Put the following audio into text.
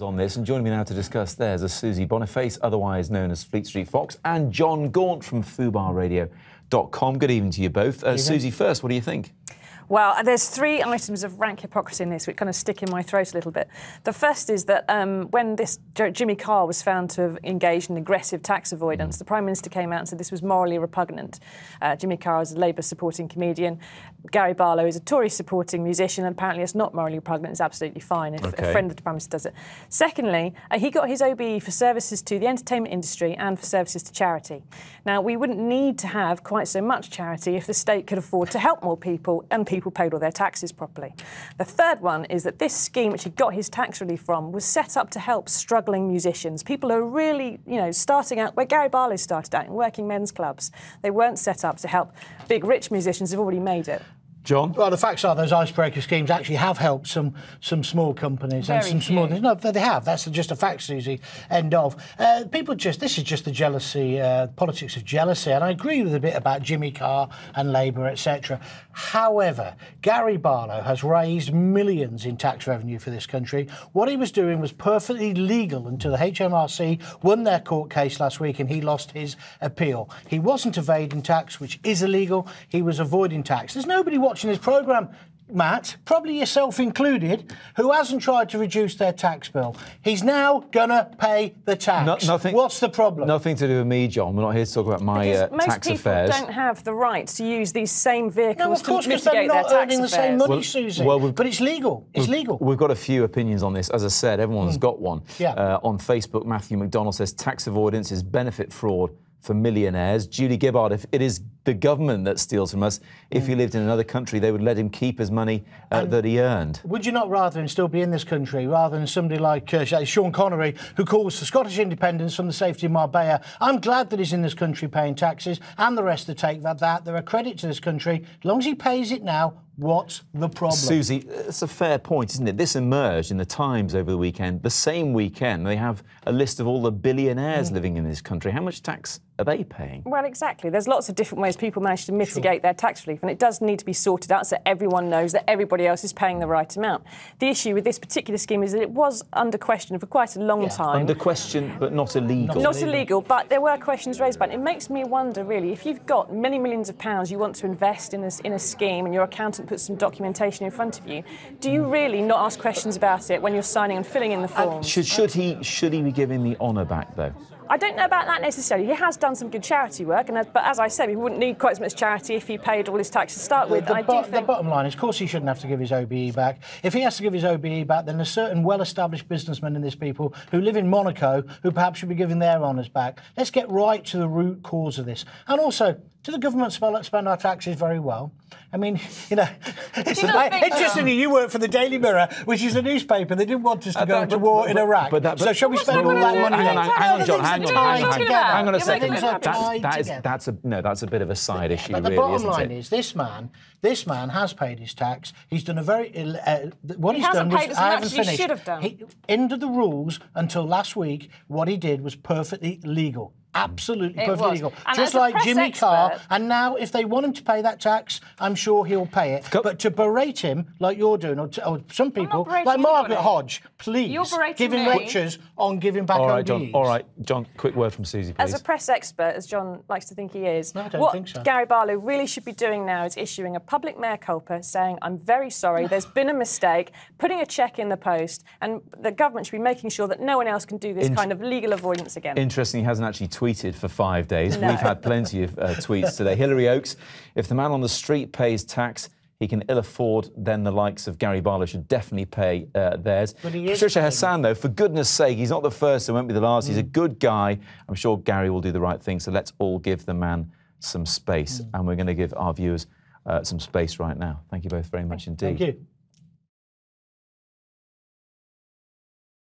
On this, and joining me now to discuss theirs are Susie Boniface, otherwise known as Fleet Street Fox, and John Gaunt from FUBARradio.com. Good evening to you both. Susie, first, what do you think? Well, there's three items of rank hypocrisy in this which kind of stick in my throat a little bit. The first is that when this Jimmy Carr was found to have engaged in aggressive tax avoidance, the Prime Minister came out and said this was morally repugnant. Jimmy Carr is a Labour-supporting comedian. Gary Barlow is a Tory-supporting musician, and apparently it's not morally repugnant. It's absolutely fine if a friend of the Prime Minister does it. Secondly, he got his OBE for services to the entertainment industry and for services to charity. Now, we wouldn't need to have quite so much charity if the state could afford to help more people and people paid all their taxes properly. The third one is that this scheme, which he got his tax relief from, was set up to help struggling musicians, people who are really, starting out where Gary Barlow started out in working men's clubs. They weren't set up to help big rich musicians who've already made it. John? Well, the facts are those icebreaker schemes actually have helped some small companies. Very and some few. small... No, they have. That's just a fact, Susie. End of. This is just the jealousy, politics of jealousy. And I agree with a bit about Jimmy Carr and Labour, etc. However, Gary Barlow has raised millions in tax revenue for this country. What he was doing was perfectly legal until the HMRC won their court case last week and he lost his appeal. He wasn't evading tax, which is illegal. He was avoiding tax. There's nobody watching this programme, Matt, probably yourself included, who hasn't tried to reduce their tax bill. He's now going to pay the tax. What's the problem? Nothing to do with me, John. We're not here to talk about my tax affairs. Most people don't have the right to use these same vehicles to mitigate their tax affairs. No, of course, because they're not earning the same money, Susie. But it's legal. It's legal. We've got a few opinions on this. As I said, everyone's got one. Yeah. On Facebook, Matthew McDonald says tax avoidance is benefit fraud for millionaires. Julie Gibbard, if it is the government that steals from us, if he lived in another country, they would let him keep his money that he earned. Would you not rather him still be in this country rather than somebody like Sean Connery, who calls for Scottish independence from the safety of Marbella? I'm glad that he's in this country paying taxes, and the rest to take that. They're a credit to this country. As long as he pays it now, what's the problem? Susie, it's a fair point, isn't it? This emerged in the Times over the weekend. The same weekend, they have a list of all the billionaires living in this country. How much tax are they paying? Well, exactly. There's lots of different ways people manage to mitigate their tax relief, and it does need to be sorted out so everyone knows that everybody else is paying the right amount. The issue with this particular scheme is that it was under question for quite a long time. Under question, but not illegal. Not illegal, but there were questions raised about it. It makes me wonder, really, if you've got many millions of pounds you want to invest in a scheme and your accountant puts some documentation in front of you, do you really not ask questions about it when you're signing and filling in the forms? Should he be given the honour back, though? I don't know about that necessarily. He has done some good charity work, but as I said, he wouldn't need quite as much charity if he paid all his tax to start with. The bottom line is, of course, he shouldn't have to give his OBE back. If he has to give his OBE back, then there's certain well-established businessmen in this people who live in Monaco who perhaps should be given their honours back. Let's get right to the root cause of this. And also, do the government spend our taxes very well? I mean, interestingly, you work for the Daily Mirror, which is a newspaper. They didn't want us to go to war in Iraq. So shall we spend all that money? Hang on a second. That's a bit of a side issue, really, isn't it? But the bottom line is, this man has paid his tax. He's done a very... what he's done was... I haven't finished. He should have done. Under the rules, until last week, what he did was perfectly legal. Absolutely perfectly legal. Just like Jimmy Carr. And now, if they want him to pay that tax, I'm sure he'll pay it. But to berate him, like you're doing, or some people, like Margaret Hodge, please, give him lectures on giving back OBEs. All right, John, quick word from Susie, please. As a press expert, as John likes to think he is, no, I don't think so. What Gary Barlow really should be doing now is issuing a public mea culpa saying, I'm very sorry, there's been a mistake, putting a cheque in the post, and the government should be making sure that no one else can do this kind of legal avoidance again. Interesting, he hasn't actually tweeted for 5 days. No. We've had plenty of tweets today. Hillary Oakes, if the man on the street pays tax he can ill afford, then the likes of Gary Barlow should definitely pay theirs. Patricia Hassan, though, for goodness sake, he's not the first and won't be the last. He's a good guy. I'm sure Gary will do the right thing, so let's all give the man some space. And we're going to give our viewers some space right now. Thank you both very much indeed. Thank you.